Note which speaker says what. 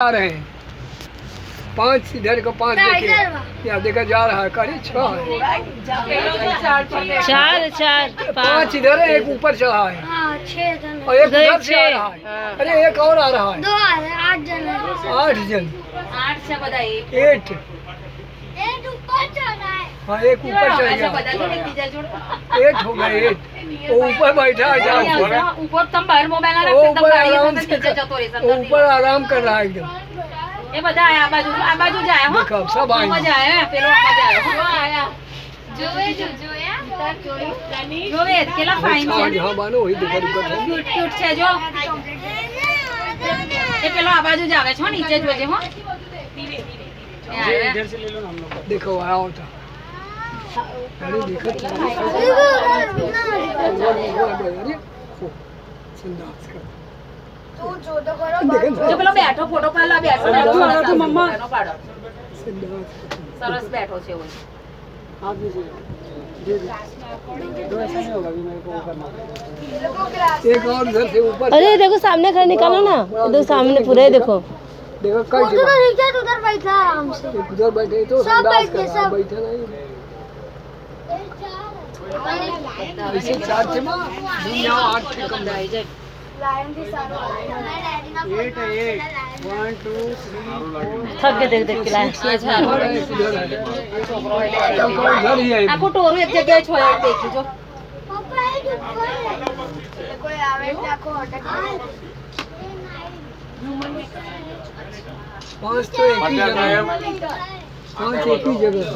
Speaker 1: आ रहे हैं 5 इधर को 5 देखिए यहाँ देखा जा रहा है करीब 6
Speaker 2: चार
Speaker 1: 5 इधर है एक ऊपर चढ़ा है और एक उधर से आ रहा है अरे एक और आ रहा है 8 जन
Speaker 2: 8 से बताइए
Speaker 1: 8 हाँ एक ऊपर चढ़ गया 8 हो गए 8 वो ऊपर बैठा है
Speaker 2: ऊपर तुम बाहर मोबाइल
Speaker 1: वो ऊपर आराम कर रहा है एकदम
Speaker 2: એ બધા આ બાજુ જાય હો
Speaker 1: देखो सब आए
Speaker 2: મજા આવે પેલો આયા જોવે કેટલા ફાઇન છે
Speaker 1: हाँ बानो वही देखा
Speaker 2: ક્યુટ છે જો એ પેલો આ બાજુ જ આવે છે હો નીચે જોજે હો
Speaker 1: इधर से ले लो ना हम लोग देखो आया होता अरे देखो संदास का
Speaker 2: જો પેલો બેઠો ફોટો પાડલા બેઠો તો મમ્મા સરસ બેઠો છે ઓય
Speaker 1: आप दीजिए ऐसा नहीं होगा अभी मेरे को ऊपर एक और इधर से ऊपर
Speaker 3: अरे देखो सामने खड़ा निकालो ना इधर सामने पूरा ही देखो
Speaker 1: देखो कई जगह
Speaker 4: उधर बैठा आराम से
Speaker 1: उधर बैठे तो संदास कर रहा है बैठा नहीं ऐसे 4 थे मां दुनिया 8 से कम नहीं
Speaker 4: लायन भी सारा
Speaker 1: 8 1 2 3
Speaker 3: थक के देख देख के लाए
Speaker 1: उधर ही है
Speaker 2: આખું ટોરું એક જગ્યાએ છોડ્યું દેખી જો
Speaker 4: पापा ये ऊपर है कोई आवे तो आको अटक
Speaker 1: 5 तो एक ही जगह है 5 एक ही जगह